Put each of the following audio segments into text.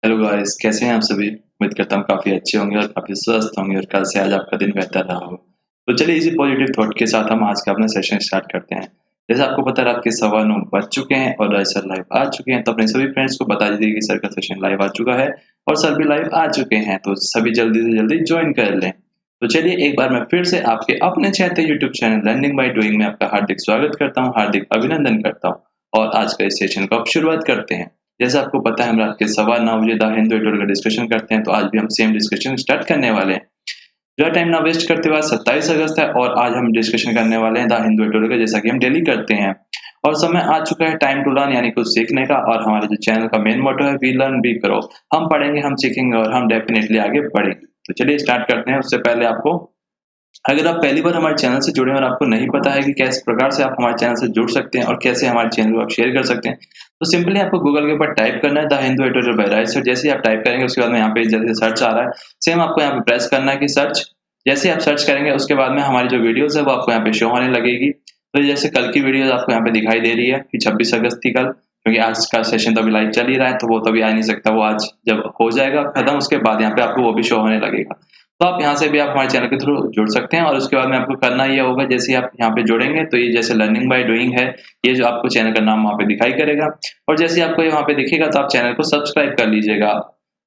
Hello guys, कैसे हैं आप सभी? उम्मीद करता हूँ काफ़ी अच्छे होंगे और काफ़ी स्वस्थ होंगे और कल से आज आपका दिन बेहतर रहा हो। तो चलिए इसी पॉजिटिव थॉट के साथ हम आज का अपना सेशन स्टार्ट करते हैं। जैसे आपको पता है रात के 9:15 बज चुके हैं और सर लाइव आ चुके हैं, तो अपने सभी फ्रेंड्स को बता दीजिए कि सर का सेशन लाइव आ चुका है और सर भी लाइव आ चुके हैं, तो सभी जल्दी से जल्दी जॉइन कर लें। तो चलिए एक बार मैं फिर से आपके अपने चहेते YouTube channel learning by doing में आपका हार्दिक स्वागत करता हूँ, हार्दिक अभिनंदन करता हूँ और आज का इस सेशन को अब शुरुआत करते हैं। जैसा आपको पता है हम रात के 9:15 बजे द हिंदू एडिटोरियल का डिस्कशन करते हैं, तो आज भी हम सेम डिस्कशन स्टार्ट करने वाले हैं। ज़्यादा टाइम ना वेस्ट करते हुए आज 27 अगस्त है और आज हम डिस्कशन करने वाले हैं द हिंदू एडिटोरियल का, जैसा कि हम डेली करते हैं। और समय आ चुका है टाइम टू लर्न, यानी कुछ सीखने का, और हमारे जो चैनल का मेन मोटो है वी लर्न वी ग्रो। हम पढ़ेंगे, हम सीखेंगे और हम डेफिनिटली आगे बढ़ेंगे। तो चलिए स्टार्ट करते हैं। उससे पहले आपको, अगर आप पहली बार हमारे चैनल से जुड़े हैं और आपको नहीं पता है कि किस प्रकार से आप हमारे चैनल से जुड़ सकते हैं और कैसे हमारे चैनल को आप शेयर कर सकते हैं, तो सिंपली आपको गूगल के ऊपर टाइप करना है the Hindu editorial by right sir. जैसे ही आप टाइप करेंगे उसके बाद में यहाँ पे जैसे सर्च आ रहा है, सेम आपको यहाँ पे प्रेस करना है कि सर्च। जैसे ही आप सर्च करेंगे उसके बाद में हमारी जो वीडियोस है वो आपको यहाँ पे शो होने लगेगी। तो जैसे कल की वीडियो आपको यहाँ पे दिखाई दे रही है कि 26 अगस्त थी कल, क्योंकि आज का सेशन तो अभी लाइव चल ही रहा है, तो वो तो अभी आ नहीं सकता, वो आज जब हो जाएगा खत्म उसके बाद यहाँ पे आपको वो भी शो होने लगेगा। तो आप यहाँ से भी आप हमारे चैनल के थ्रू जुड़ सकते हैं और उसके बाद में आपको करना ये होगा, जैसे ही आप यहाँ पे जुड़ेंगे तो ये जैसे लर्निंग बाय डूइंग है, ये जो आपको चैनल का नाम वहाँ पे दिखाई करेगा और जैसे ही आपको ये वहाँ पे दिखेगा तो आप चैनल को सब्सक्राइब कर लीजिएगा।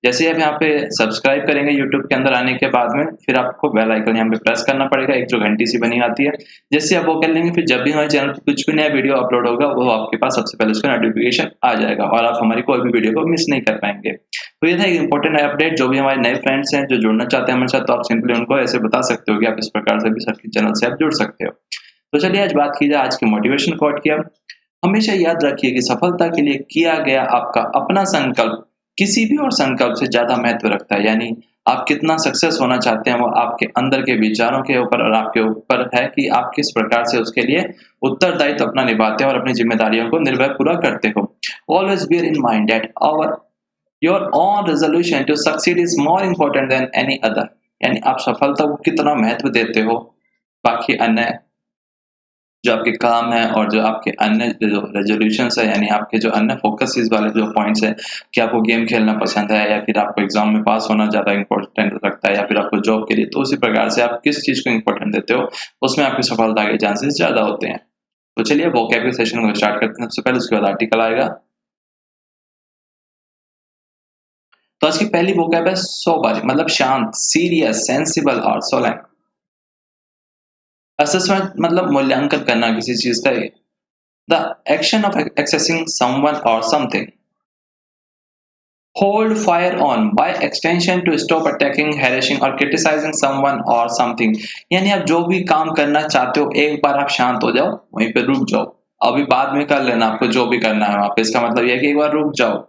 जैसे ही आप यहाँ पे सब्सक्राइब करेंगे यूट्यूब के अंदर आने के बाद में, फिर आपको बेल आइकन यहाँ पे प्रेस करना पड़ेगा, एक जो घंटी सी बनी आती है। जैसे आप वो कर लेंगे, फिर जब भी हमारे चैनल पे कुछ भी नया वीडियो अपलोड होगा वो आपके पास सबसे पहले उसका नोटिफिकेशन आ जाएगा और आप हमारी कोई भी वीडियो को मिस नहीं कर पाएंगे। तो ये था एक इम्पोर्टेंट अपडेट। जो भी हमारे नए फ्रेंड्स हैं जो जुड़ना चाहते हैं हमारे साथ, तो आप सिंपली उनको ऐसे बता सकते हो कि आप इस प्रकार से भी सर के चैनल से आप जुड़ सकते हो। तो चलिए आज बात की जाए आज के मोटिवेशन कोट की। अब हमेशा याद रखिए कि सफलता के लिए किया गया आपका अपना संकल्प किसी भी और संकल्प से ज्यादा महत्व रखता है। यानी आप कितना सक्सेस होना चाहते हैं वो आपके अंदर के विचारों के ऊपर और आपके ऊपर है कि आप किस प्रकार से उसके लिए उत्तरदायित्व अपना निभाते हैं और अपनी जिम्मेदारियों को निर्भय पूरा करते हो। Always bear in mind that your own resolution to succeed is more important than any other। यानी आप सफलता को कितना महत्व देते हो बाकी अन्य जो आपके काम है और जो आपके अन्य जो रेजोल्यूशंस है, यानी आपके जो अन्य फोकसेस वाले जो पॉइंट्स है कि आपको गेम खेलना पसंद है या फिर आपको एग्जाम में पास होना ज़्यादा इंपॉर्टेंट लगता है या फिर आपको जॉब के लिए, तो उसी प्रकार से आप किस चीज़ को इंपॉर्टेंट देते हो उसमें आपकी सफलता के चांसेस ज़्यादा होते हैं। तो चलिए वोकैबुलरी सेशन को स्टार्ट करते हैं। सबसे पहले उसके बाद आर्टिकल आएगा। तो आज की पहली वोकैब है सोबर, मतलब शांत, सीरियस, सेंसिबल और सोलेम। असेसमेंट मतलब मूल्यांकन करना किसी चीज का। The action of assessing someone और something. Hold fire on by extension to stop attacking, harassing और क्रिटिसाइजिंग समवन और समथिंग। यानी आप जो भी काम करना चाहते हो एक बार आप शांत हो जाओ, वहीं पे रुक जाओ, अभी बाद में कर लेना आपको जो भी करना है वहां पे। इसका मतलब यह है कि एक बार रुक जाओ।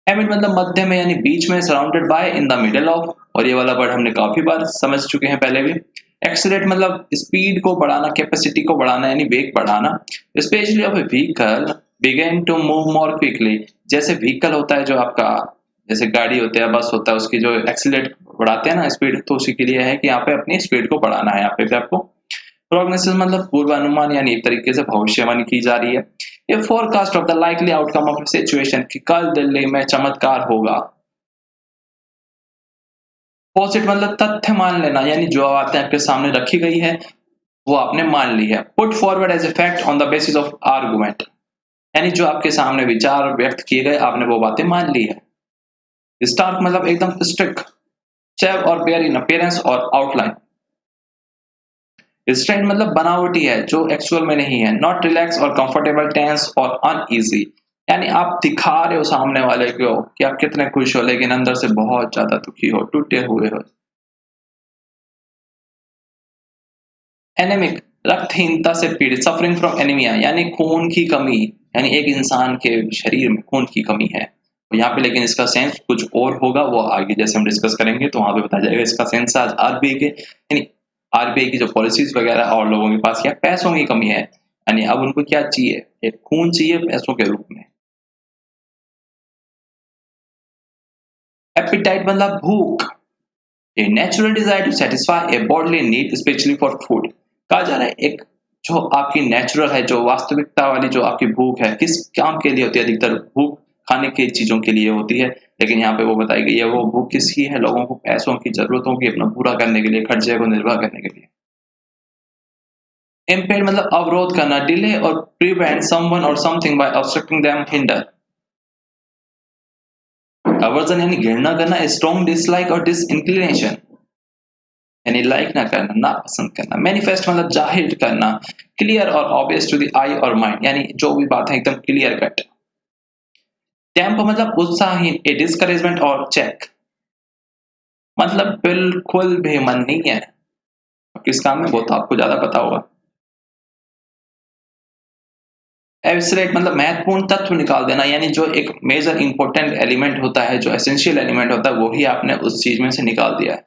एमिड मतलब मध्य में, यानी बीच में, surrounded by, in the middle of, और ये वाला वर्ड हमने काफी बार समझ चुके हैं पहले भी। एक्सीलरेट मतलब स्पीड को बढ़ाना, कैपेसिटी को बढ़ाना, यानी वेग बढ़ाना। Especially of a vehicle begin to move more quickly. जैसे व्हीकल होता है जो आपका, जैसे गाड़ी होती है, बस होता है, उसकी जो एक्सीलरेट बढ़ाते हैं ना स्पीड, तो उसी के लिए है कि यहाँ पे अपनी स्पीड को बढ़ाना है। यहाँ पे भी आपको प्रोग्नोसिस मतलब पूर्वानुमान, यानी एक तरीके से भविष्यवाणी की जा रही है। ये forecast of the likely outcome of situation कि कल दिल्ली में चमत्कार होगा। पोजिट मतलब तथ्य मान लेना, यानी जो बातें आपके सामने रखी गई है वो आपने मान ली है। Put forward as a fact on the basis of argument, यानी जो आपके सामने विचार व्यक्त किए गए आपने वो बातें मान ली है। स्टार्क मतलब एकदम स्ट्रिक्ट, चेव और बेयर इन अपीयरेंस और आउटलाइन। रिस्ट्रेंट मतलब बनावटी है, जो एक्चुअल में नहीं है। नॉट रिलैक्स और कंफर्टेबल, टेंस और अनईजी, यानी आप दिखा रहे हो सामने वाले को कि आप कितने खुश हो लेकिन अंदर से बहुत ज्यादा दुखी हो, टूटे हुए हो। एनेमिक रक्तहीनता से पीड़ित, सफरिंग फ्रॉम एनीमिया, यानी खून की कमी, यानी एक इंसान के शरीर में खून की कमी है। तो यहाँ पे लेकिन इसका सेंस कुछ और होगा, वो आगे जैसे हम डिस्कस करेंगे तो वहां पे बताया जाएगा। इसका सेंस आज आरबीआई के, यानी आरबीआई की जो पॉलिसीज वगैरह और लोगों के पास क्या पैसों की कमी है, यानी अब उनको क्या चाहिए, एक खून चाहिए पैसों के रूप में। एपिटाइट मतलब भूख, a natural desire to satisfy a bodily need especially for food। कहा जा रहा है एक जो आपकी नेचुरल है, जो वास्तविकता वाली जो आपकी भूख है, किस काम के लिए होती है अधिकतर भूख? खाने की चीज़ों के लिए होती है, लेकिन यहाँ पे वो बताई गई है वो भूख किसकी है, लोगों को पैसों की ज़रूरतों की अपना पूरा करने के लिए, खर्चे को निर्वाह करने के लिए। इम्पेड मतलब अवरोध करना, डिले और प्रिवेंट समवन और something bye obstructing them, hinder. Aversion यानी घृणा करना, स्ट्रॉन्ग डिसलाइक और डिसइंक्लिनेशन यानी लाइक ना करना, ना पसंद करना। मैनिफेस्ट मतलब जाहिर करना, क्लियर और ऑब्वियस टू द आई और माइंड यानी जो भी बात है एकदम क्लियर कट। टेम्पो मतलब उत्साहहीन, ए डिस्करेजमेंट और चेक मतलब बिल्कुल भी मन नहीं है किस काम में, वो तो आपको ज्यादा पता होगा। एब्सोल्यूट मतलब महत्वपूर्ण तत्व निकाल देना, यानी जो एक मेजर इंपॉर्टेंट एलिमेंट होता है, जो एसेंशियल एलिमेंट होता है, वो ही आपने उस चीज में से निकाल दिया है।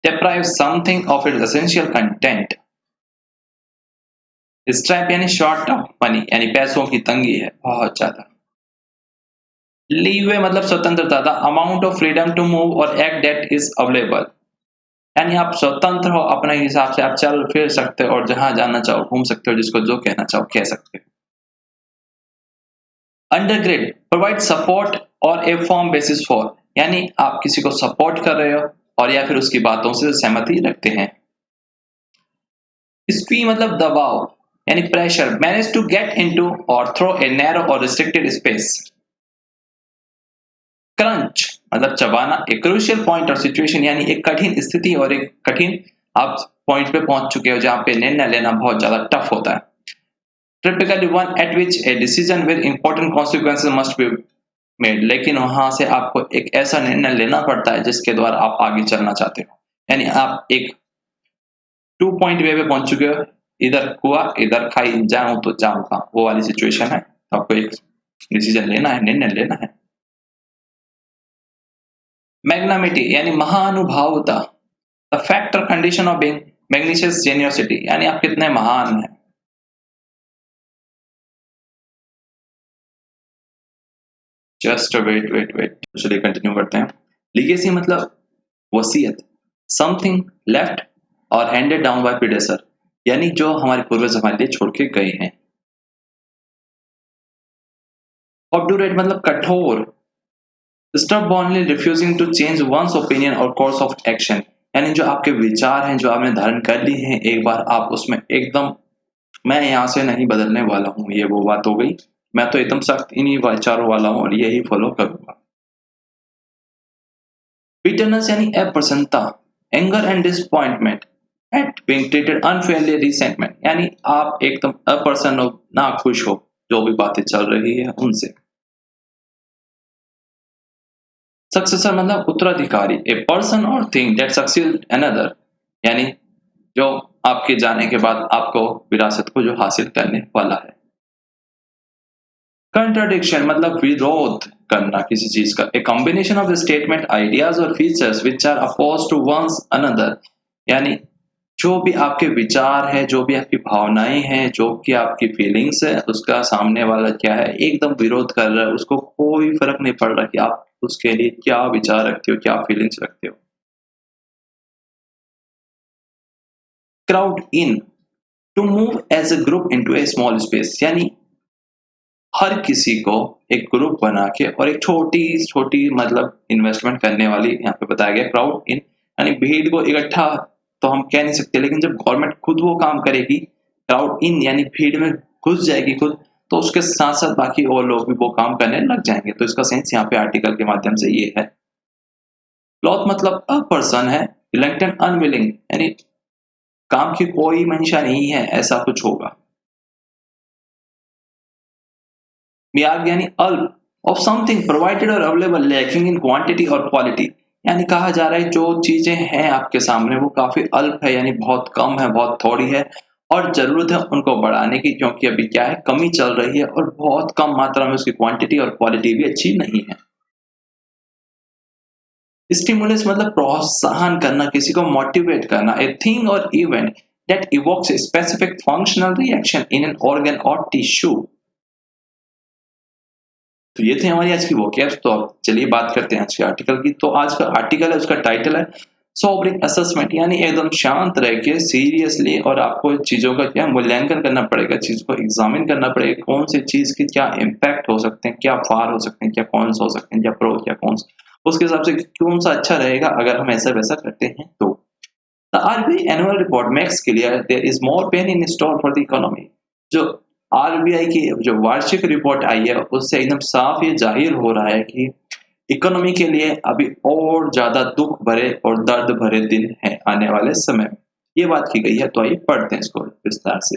deprive something of its essential content। Strap यानी शॉर्ट ऑफ मनी यानी पैसों की तंगी है बहुत ज्यादा। लीवे मतलब स्वतंत्रता, the amount of freedom to move और एक्ट दैट इज अवेलेबल यानी आप स्वतंत्र हो, अपने हिसाब से आप चल फिर सकते हो और जहां जाना चाहो घूम सकते हो, जिसको जो कहना चाहो कह सकते हो। अंडरग्रेड प्रोवाइड सपोर्ट और ए फॉर्म बेसिस फॉर यानी आप किसी को सपोर्ट कर रहे हो और या फिर उसकी बातों से सहमति रखते हैं। स्क्वी मतलब दबाव यानी pressure, manage to get into और थ्रो ए नैरो और रिस्ट्रिक्टेड स्पेस। क्रंच मतलब चबाना, एक क्रूशियल पॉइंट और सिचुएशन यानी एक कठिन स्थिति और एक कठिन आप पॉइंट पे पहुंच चुके हो जहां पे निर्णय लेना बहुत ज्यादा टफ होता है। Typically one at which a decision with important consequences must be made, लेकिन वहां से आपको एक ऐसा निर्णय लेना पड़ता है जिसके द्वारा आप आगे चलना चाहते हो, यानी आप एक 2 पॉइंट वे पे पहुंच चुके हो, इधर कुआ इधर खाई, जाऊं तो जाऊं कहां, वो वाली सिचुएशन है, तो आपको एक डिसीजन लेना है, निर्णय लेना है। मैग्नामिटी यानी महानुभावता, the factor condition of being magnanimous generosity यानी आप कितने महान हैं। जस्ट वेट चलिए कंटिन्यू करते हैं। लीगेसी मतलब वसीयत, समथिंग लेफ्ट और हैंडेड डाउन बाय प्रीडेसर यानी जो हमारे पूर्वज हमारे लिए छोड़ के गए हैं। ऑब्डूरेट मतलब कठोर, stubbornly refusing to change once opinion और कोर्स ऑफ एक्शन यानी जो आपके विचार हैं जो आपने धारण कर लिए हैं, एक बार आप उसमें एकदम मैं यहाँ से नहीं बदलने वाला हूँ, ये वो बात हो गई, मैं तो एकदम सख्त इन्हीं विचारों वाला हूँ और यही फॉलो करूंगा। बिटरनेस यानी अप्रसन्नता, anger and disappointment eight being treated unfairly, resentment यानी आप एकदम अप्रसन्न हो, ना खुश हो जो भी बातें चल रही है उनसे। सक्सेसर मतलब उत्तराधिकारी, ए पर्सन और थिंग दैट सक्सीड अनदर यानी जो आपके जाने के बाद आपको विरासत को जो हासिल करने वाला है। कंट्राडिक्शन मतलब विरोध करना किसी चीज का, a combination of the statement ideas और features which are oppose to one's another यानी जो भी आपके विचार है, जो भी आपकी भावनाएं हैं, जो कि आपकी फीलिंग्स है, उसका सामने वाला क्या है एकदम विरोध कर रहा है, उसको कोई फर्क नहीं पड़ रहा कि आप उसके लिए क्या विचार रखते हो, क्या फीलिंग्स रखते हो। Crowd in to move as a group into a small space यानी हर किसी को एक ग्रुप बना के और एक छोटी छोटी मतलब इन्वेस्टमेंट करने वाली यहाँ पे बताया गया। क्राउड इन यानी भीड़ को इकट्ठा तो हम कह नहीं सकते, लेकिन जब गवर्नमेंट खुद वो काम करेगी, क्राउड इन यानी भीड़ में घुस जाएगी खुद, तो उसके साथ साथ बाकी और लोग भी वो काम करने लग जाएंगे। तो इसका सेंस यहाँ पे आर्टिकल के माध्यम से ये है। क्लॉथ मतलब अ पर्सन है, रिलक्टेंट अनविलिंग यानी काम की कोई मंशा नहीं है, ऐसा कुछ होगा। मियाग यानी अल्प ऑफ समथिंग प्रोवाइडेड और अवेलेबल लैकिंग इन क्वांटिटी और क्वालिटी यानी कहा जा रहा है जो चीजें हैं आपके सामने वो काफी अल्प है यानी बहुत कम है, बहुत थोड़ी है और जरूरत है उनको बढ़ाने की, क्योंकि अभी क्या है कमी चल रही है और बहुत कम मात्रा में उसकी क्वांटिटी और क्वालिटी भी अच्छी नहीं है। स्टिमुलस मतलब प्रोत्साहन करना, किसी को मोटिवेट करना, ए थिंग और event that evokes specific functional reaction in an organ और टिश्यू। तो ये थे हमारी आज की वोकैब्स। तो अब चलिए बात करते हैं आज के आर्टिकल की। तो आज का आर्टिकल है उसका टाइटल है सोबरिंग असेसमेंट यानी एकदम शांत रह के सीरियसली और आपको चीज़ों का क्या मूल्यांकन करना पड़ेगा, चीज़ को एग्ज़ामिन करना पड़ेगा, कौन सी चीज़ के क्या इम्पैक्ट हो सकते हैं, क्या फार हो सकते हैं, क्या कॉन्स हो सकते हैं, क्या प्रो क्या कॉन्स। उसके हिसाब से कौन-सा अच्छा रहेगा अगर हम ऐसा-वैसा करते हैं तो। The RBI annual report makes clear there is more pain in store for the economy. जो आरबीआई की जो वार्षिक रिपोर्ट आई है उससे एकदम साफ ये जाहिर हो रहा है कि इकोनॉमी के लिए अभी और ज्यादा दुख भरे और दर्द भरे दिन हैं आने वाले समय में। ये बात की गई है तो आइए पढ़ते हैं इसको विस्तार से।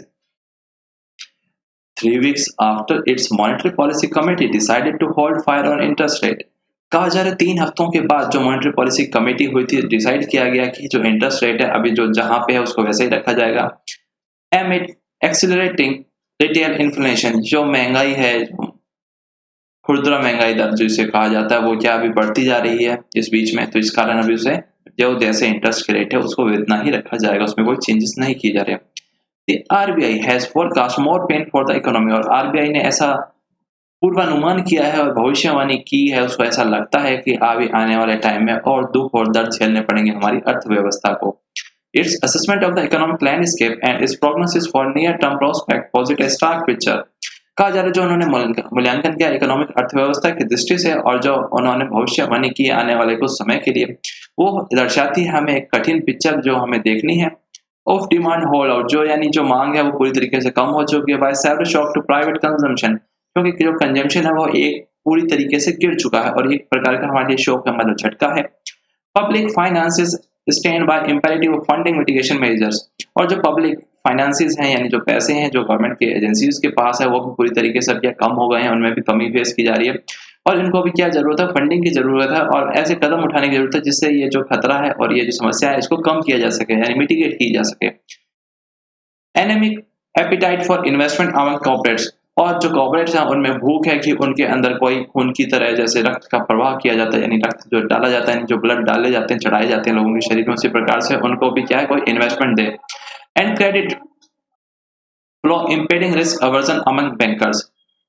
3 weeks after its monetary policy committee decided to hold fire on interest rate, कहा जा रहा है 3 हफ्तों के बाद जो मॉनेटरी पॉलिसी कमेटी हुई थी डिसाइड किया गया कि जो इंटरेस्ट रेट है अभी जो जहां पे है उसको वैसे ही रखा जाएगा। एमिड एक्सिलरेटिंग रिटेल इन्फ्लेशन, जो महंगाई है, खुदरा महंगाई दर जिसे कहा जाता है, वो क्या अभी बढ़ती जा रही है इस बीच में, तो इस कारण अभी उसे जो जैसे इंटरेस्ट के रेट है उसको इतना ही रखा जाएगा, उसमें कोई चेंजेस नहीं किए जा रहे। The RBI has forecast more pen for the economy, और आरबीआई ने ऐसा पूर्वानुमान किया है और भविष्यवाणी की है, उसको ऐसा लगता है कि अभी आने वाले टाइम में और दुख और दर्द झेलने पड़ेंगे हमारी अर्थव्यवस्था को। Its assessment of the economic landscape and its prognosis for near term prospect posit a stark picture. कहा जा रहा है जो उन्होंने मूल्यांकन किया इकोनॉमिक अर्थव्यवस्था की दृष्टि से और जो उन्होंने भविष्यवाणी की आने वाले कुछ समय के लिए, वो दर्शाती है हमें एक कठिन पिक्चर जो हमें देखनी है। ऑफ डिमांड होल्ड आउट, जो यानी जो मांग है वो पूरी तरीके से कम हो चुकी है। By several shock to private consumption, क्योंकि जो कंजम्पशन है वो एक पूरी तरीके से गिर चुका है और एक प्रकार का हमारे लिए शॉक है, मतलब झटका है। Public finances strain by imperative of funding mitigation measures, और जो पब्लिक फाइनेंसेस हैं यानी जो पैसे हैं जो गवर्नमेंट के एजेंसीज के पास है वो भी पूरी तरीके से अब क्या कम हो गए हैं, उनमें भी कमी फेस की जा रही है और इनको भी क्या जरूरत है, फंडिंग की जरूरत है और ऐसे कदम उठाने की जरूरत है जिससे ये जो खतरा है और ये जो समस्या है इसको कम किया जा सके यानी मिटिगेट की जा सके। Anaemic appetite for investment among corporates, और जो कॉर्पोरेट्स हैं उनमें भूख है कि उनके अंदर कोई खून की तरह जैसे रक्त का प्रवाह किया जाता है, यानी रक्त जो डाला जाता है, जो ब्लड डाले जाते हैं, चढ़ाए जाते हैं लोगों के शरीर में, उसी प्रकार से उनको भी क्या है कोई इन्वेस्टमेंट दे। And credit flow impeding risk aversion among bankers,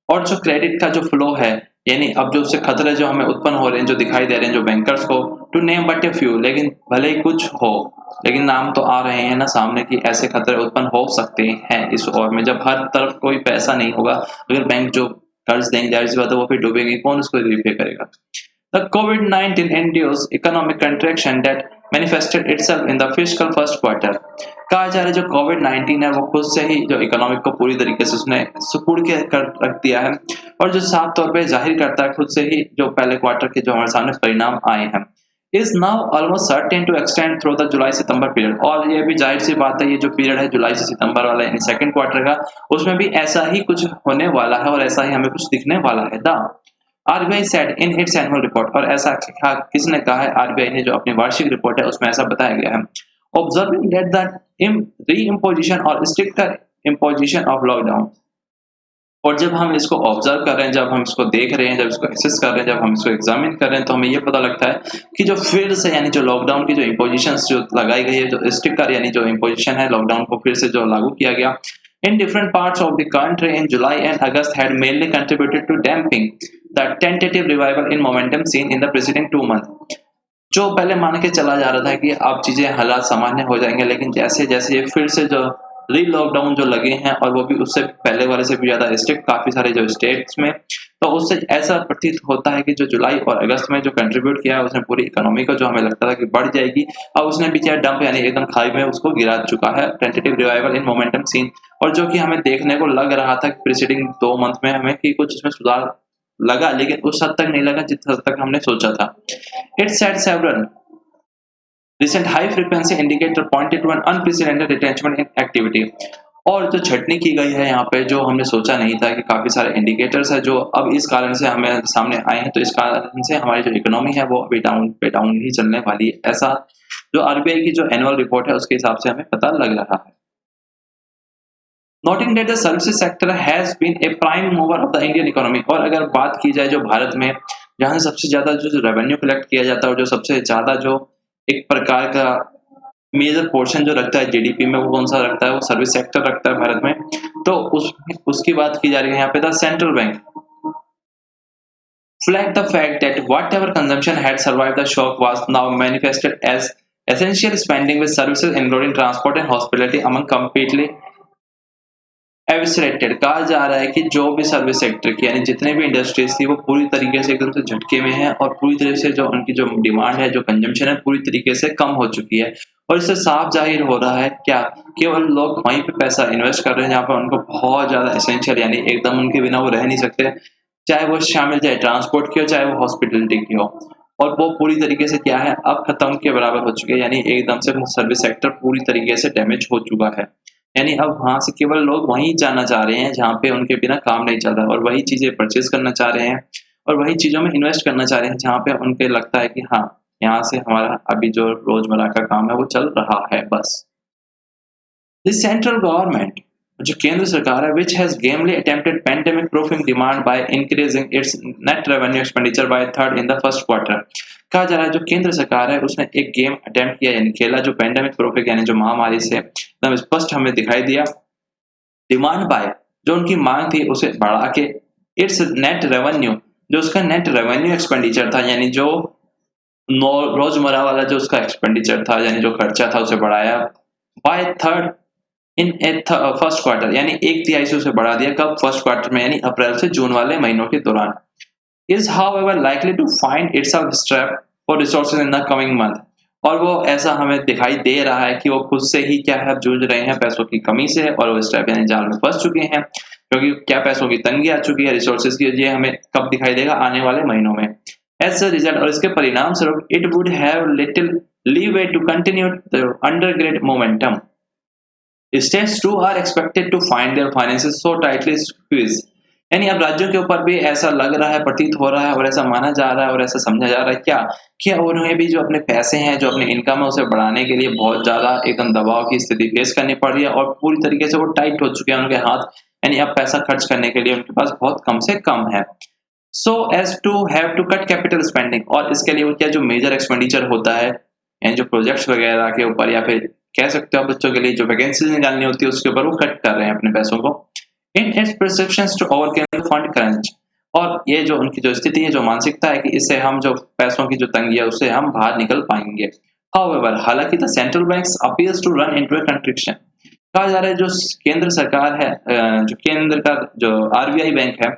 और जो क्रेडिट का जो फ्लो है यानी अब जो उससे खतरे जो हमें उत्पन्न हो रहे हैं जो दिखाई दे रहे हैं जो बैंकर्स को, to name but a few, लेकिन भले ही कुछ हो लेकिन नाम तो आ रहे हैं ना सामने कि ऐसे खतरे उत्पन्न हो सकते हैं इस ओर में, जब हर तरफ कोई पैसा नहीं होगा, अगर बैंक जो कर्ज देंगे जाहिर सी बात है वो फिर डूबेंगे, कौन उसको रिपे करेगा। The COVID-19 induced economic contraction that manifested itself in the fiscal first quarter. कहा जा रहा है जो कोविड-19 है वो खुद से ही जो इकोनॉमिक को पूरी तरीके से उसने सिकुड़ के कर रख दिया है और जो साफ तौर पे जाहिर करता है खुद से ही जो पहले क्वार्टर के जो हमारे सामने परिणाम आए हैं। Is now almost certain to extend through the July September period, और ये भी जाहिर सी बात है ये जो पीरियड है जुलाई से सितंबर वाला यानी सेकंड क्वार्टर का, उसमें भी ऐसा ही कुछ होने वाला है और ऐसा ही हमें कुछ दिखने वाला है। The RBI said in its annual report, और ऐसा किसने कहा है, आरबीआई ने जो अपनी वार्षिक रिपोर्ट है उसमें ऐसा बताया गया है। ऑब्जर्विंग दैट द री-इम्पोजिशन और स्ट्रिक्टर इम्पोजिशन ऑफ लॉकडाउन, और जब हम इसको ऑब्जर्व कर रहे हैं, जब हम इसको देख रहे हैं, जब इसको एसेस कर रहे हैं, जब हम इसको एग्जामिन कर रहे हैं, तो हमें ये पता लगता है कि जो फिर से यानी जो लॉकडाउन की जो इम्पोजिशंस जो लगाई गई है, जो स्ट्रिक्टर यानी जो इम्पोजिशन है लॉकडाउन को फिर से जो लागू किया गया in different parts of the country in July and August had mainly contributed to damping the tentative revival in momentum seen in the preceding 2 months. जो पहले मान के चला जा रहा था कि अब चीजें हालात सामान्य हो जाएंगे, लेकिन जैसे जैसे ये फिर से जो री लॉकडाउन जो लगे हैं और वो भी उससे पहले वाले से भी ज्यादा स्ट्रिक्ट काफी सारे जो स्टेट्स में, तो उससे ऐसा प्रतीत होता है कि जो जुलाई और अगस्त में जो कंट्रीब्यूट किया है उसने पूरी इकोनॉमी को जो हमें लगता था कि बढ़ जाएगी, अब उसने भी क्या डंप यानी एकदम खाई में उसको गिरा चुका है। Tentative revival in momentum seen, और जो कि हमें देखने को लग रहा था कि प्रीसीडिंग 2 मंथ में हमें कि कुछ इसमें सुधार लगा, लेकिन उस हद तक नहीं लगा जिस हद तक हमने सोचा था। It's said several recent high frequency indicator pointed to an unprecedented retrenchment in activity, और जो छटनी की गई है यहाँ पे जो हमने सोचा नहीं था कि काफी सारे इंडिकेटर्स है जो अब इस कारण से हमें सामने आए हैं, तो इस कारण से हमारी जो इकोनॉमी है वो अभी डाउन पे डाउन ही चलने वाली है, ऐसा जो आरबीआई की जो एनुअल रिपोर्ट है उसके हिसाब से हमें पता लग रहा है। Noting that the services sector has been a prime mover of the Indian economy, और अगर बात की जाए जो भारत में जहाँ से सबसे ज्यादा जो रेवेन्यू कलेक्ट किया जाता है और जो सबसे ज्यादा जो एक प्रकार का मेजर पोर्शन जो रखता है जीडीपी में, वो कौन सा रखता है, वो सर्विस सेक्टर रखता है भारत में, तो उसकी बात की जा रही है यहाँ पे। The central bank flagged the fact that whatever consumption had survived the shock was now manifested as essential spending with services including transport and hospitality among completely eviscerated. कहा जा रहा है कि जो भी सर्विस सेक्टर की यानी जितने भी इंडस्ट्रीज थी वो पूरी तरीके से एकदम से झटके में है और पूरी तरह से जो उनकी जो डिमांड है, जो कंजम्पशन है, पूरी तरीके से कम हो चुकी है। और इससे साफ जाहिर हो रहा है क्या, केवल लोग वहीं पे पैसा इन्वेस्ट कर रहे हैं जहाँ पर उनको बहुत ज़्यादा एसेंशियल यानी एकदम उनके बिना वो रह नहीं सकते। चाहे वो शामिल चाहे ट्रांसपोर्ट की हो, चाहे वो हॉस्पिटलिटी की हो। और वो पूरी तरीके से क्या है, अब खत्म के बराबर हो चुके हैं, यानी एकदम से सर्विस सेक्टर पूरी तरीके से डैमेज हो चुका है। यानी अब वहाँ से केवल लोग वहीं जाना चाह रहे हैं जहाँ पे उनके बिना काम नहीं चल रहा और वही चीज़ें परचेज़ करना चाह रहे हैं और वही चीज़ों में इन्वेस्ट करना चाह रहे हैं जहाँ पे उनको लगता है कि हाँ, यहाँ से हमारा अभी जो रोज़मर्रा का काम है वो चल रहा है बस। The central government, जो केंद्र सरकार है, which has gamely attempted pandemic-proofing demand by increasing its net revenue expenditure by a third in the first quarter। कहा जा रहा है जो केंद्र सरकार है उसने एक गेम अटेम्प्ट किया यानी खेला जो पैंडेमिक प्रूफिंग यानी जो महामारी से एकदम स्पष्ट हमें दिखाई दिया। डिमांड बाय जो उनकी मांग थी उसे बढ़ा के इट्स नेट रेवेन्यू जो उसका नेट रेवेन्यू एक्सपेंडिचर था यानी जो रोजमर्रा वाला जो उसका एक्सपेंडिचर था यानी जो खर्चा था उसे बढ़ाया by third in first quarter यानी एक तिहाई से उसे बढ़ा दिया। कब? फर्स्ट क्वार्टर में यानी अप्रैल से जून वाले महीनों के दौरान। Is however likely to find itself strapped for resources in the coming month. और वो ऐसा हमें दिखाई दे रहा है कि वो खुद से ही क्या है जूझ रहे हैं पैसों की कमी से और वो स्ट्रैप यानी जाल में फंस चुके हैं क्योंकि क्या पैसों की तंगी आ चुकी है रिसोर्सेज की। ये हमें कब दिखाई देगा? आने वाले महीनों में। एज अ रिजल्ट और इसके परिणाम स्वरूप it would have little leeway to continue the undergrad momentum. States too are expected to find their finances so tightly squeezed। यानी अब राज्यों के ऊपर भी ऐसा लग रहा है, प्रतीत हो रहा है और ऐसा माना जा रहा है और ऐसा समझा जा रहा है क्या कि उन्हें भी जो अपने पैसे हैं, जो अपनी इनकम है, उसे बढ़ाने के लिए बहुत ज़्यादा एकदम दबाव की स्थिति फेस करनी पड़ रही है और पूरी तरीके से वो टाइट हो चुके हैं उनके हाथ। यानी अब पैसा खर्च करने के लिए उनके पास बहुत कम से कम है। So as to have to cut capital spending और इसके लिए वो क्या जो मेजर एक्सपेंडिचर होता है यानी जो प्रोजेक्ट्स वगैरह के ऊपर या फिर कह सकते हो बच्चों के लिए जो वैकेंसीज निकालनी होती है उसके ऊपर वो कट कर रहे हैं अपने पैसों को। In its perceptions to overcome fund crunch और ये जो उनकी जो स्थिति है, जो मानसिकता है कि इससे हम जो पैसों की जो तंगी है उससे हम बाहर निकल पाएंगे। हाउएवर हालांकि the central banks appears to run into a contraction. कहा जा रहा है जो केंद्र सरकार है, जो केंद्र का जो आरबीआई बैंक है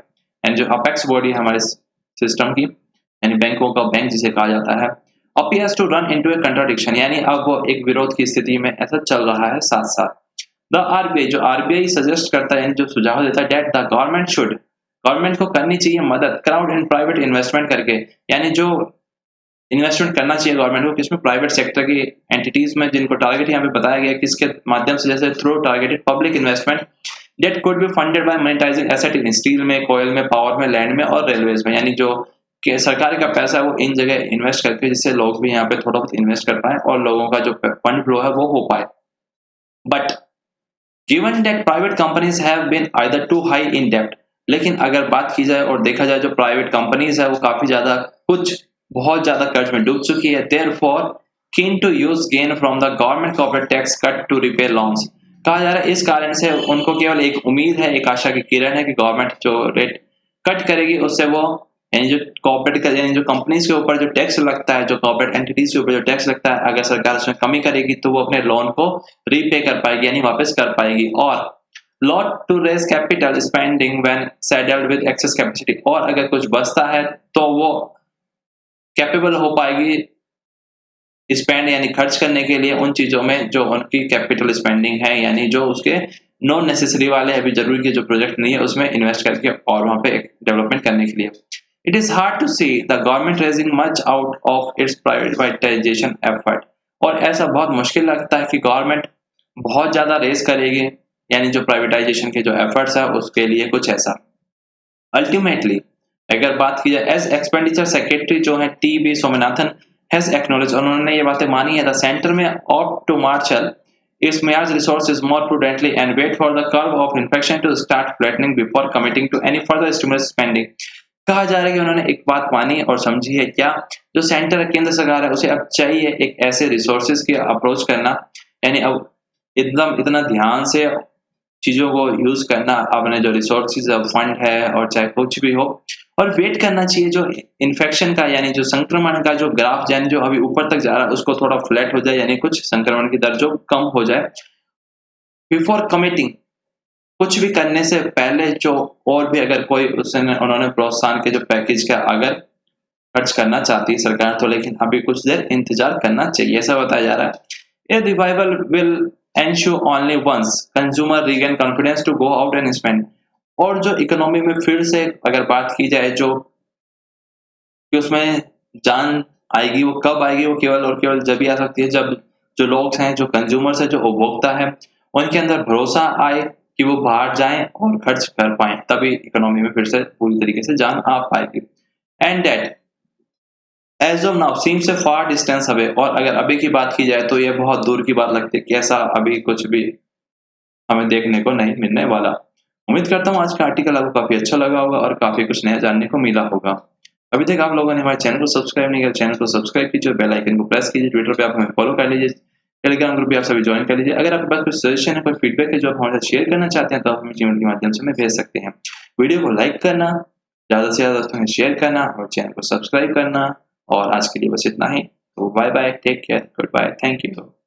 एंड जो अपेक्स बॉडी है हमारे सिस्टम की यानी बैंकों का बैंक जिसे कहा जाता है, appears to run into a contradiction यानी अब वो एक विरोध की स्थिति में ऐसा चल रहा है साथ साथ। द आरबीआई जो आरबीआई सजेस्ट करता है यानी जो सुझाव देता है दैट द गवर्नमेंट को करनी चाहिए मदद क्राउड एंड प्राइवेट इन्वेस्टमेंट करके। यानी जो इन्वेस्टमेंट करना चाहिए गवर्नमेंट को किसमें? प्राइवेट सेक्टर की एंटिटीज में जिनको टारगेट यहाँ पे बताया गया किसके माध्यम से, जैसे through targeted public investment debt could be funded by monetising asset in steel में, कोयल में, पावर में, लैंड में और रेलवेज में। यानी जो कि सरकार का पैसा है वो इन जगह इन्वेस्ट करके जिससे लोग भी यहाँ पे थोड़ा बहुत इन्वेस्ट कर पाए और लोगों का जो फंड फ्लो है वो हो पाए। But given that private companies have been either too high in डेब्ट, लेकिन अगर बात की जाए और देखा जाए जो प्राइवेट कंपनीज है वो काफी ज्यादा कुछ बहुत ज्यादा कर्ज में डूब चुकी है। Therefore keen to use gain from the government corporate tax cut to repay loans. कहा जा रहा है इस कारण से उनको केवल एक उम्मीद है, एक आशा की किरण है कि गवर्नमेंट जो रेट कट करेगी उससे वो यानी जो कॉर्पोरेट का यानी जो कंपनीज के ऊपर जो टैक्स लगता है, जो कॉर्पोरेट एंटिटीज के ऊपर जो टैक्स लगता है, अगर सरकार उसमें कमी करेगी तो वो अपने लोन को रीपे कर पाएगी यानी वापस कर पाएगी। और lot to raise capital spending when saddled with excess capacity और अगर कुछ बचता है तो वो कैपेबल हो पाएगी स्पेंड यानी खर्च करने के लिए उन चीजों में जो उनकी कैपिटल स्पेंडिंग है यानी जो उसके नॉन नेसेसरी वाले अभी जरूरी के जो प्रोजेक्ट नहीं है उसमें इन्वेस्ट करके और वहां पे डेवलपमेंट करने के लिए। It is hard to see the government raising much out of its privatization effort और ऐसा बहुत मुश्किल लगता है कि गवर्नमेंट बहुत ज्यादा रेस करेगी यानी जो प्राइवेटाइजेशन के जो एफर्ट्स है उसके लिए कुछ ऐसा। अल्टीमेटली अगर बात की जाए एज एक्सपेंडिचर सेक्रेटरी जो है T B Somanathan has acknowledge, उन्होंने ये बातें मानी है the centre may opt to marshal its mayor's resources more prudently and wait for the curve of infection to start flattening before committing to any further stimulus spending। कहा जा रहा है कि उन्होंने एक बात मानी और समझी है क्या, जो सेंटर केंद्र सरकार है उसे अब चाहिए एक ऐसे रिसोर्सेज की अप्रोच करना यानी अब एकदम इतना ध्यान से चीज़ों को यूज़ करना, अपने जो रिसोर्सेज़ फंड है और चाहे कुछ भी हो, और वेट करना चाहिए जो इन्फेक्शन का यानी जो संक्रमण का जो ग्राफ यानी जो अभी ऊपर तक जा रहा है उसको थोड़ा फ्लैट हो जाए, यानी कुछ संक्रमण की दर जो कम हो जाए। बिफोर कमिटिंग, कुछ भी करने से पहले जो और भी अगर कोई उसने उन्होंने प्रोत्साहन के जो पैकेज का अगर खर्च करना चाहती है सरकार, तो लेकिन अभी कुछ देर इंतजार करना चाहिए, ऐसा बताया जा रहा है। A revival will ensure only once consumer regain confidence to go out and spend. और जो इकोनॉमी में फिर से अगर बात की जाए जो कि उसमें जान आएगी, वो कब आएगी? वो केवल और केवल जब ही आ सकती है जब जो लोग हैं, जो कंज्यूमर्स हैं, जो उपभोक्ता है, उनके अंदर भरोसा आए कि वो बाहर जाएँ और खर्च कर पाएँ, तभी इकोनॉमी में फिर से पूरी तरीके से जान आ पाएगी। And that as of now seems a far distance away. और अगर अभी की बात की जाए तो ये बहुत दूर की बात लगती है कि ऐसा अभी कुछ भी हमें देखने को नहीं मिलने वाला। उम्मीद करता हूँ आज का आर्टिकल आपको काफ़ी अच्छा लगा होगा और काफ़ी कुछ नया जानने को मिला होगा। अभी तक आप लोगों ने हमारे चैनल को सब्सक्राइब नहीं किया, चैनल को सब्सक्राइब कीजिए, बेल आइकन को प्रेस कीजिए, ट्विटर पे आप हमें फॉलो कर लीजिए, टेलीग्राम ग्रुप भी आप सभी जॉइन कर लीजिए। अगर आपके पास कुछ सजेशन है, कोई फीडबैक है जो आप हमारे साथ शेयर करना चाहते हैं, तो आप हमें जीमेल के माध्यम से हमें भेज सकते हैं। वीडियो को लाइक करना, ज़्यादा से ज़्यादा दोस्तों में शेयर करना और चैनल को सब्सक्राइब करना। और आज के लिए बस इतना ही। तो bye bye, take care, goodbye, thank you.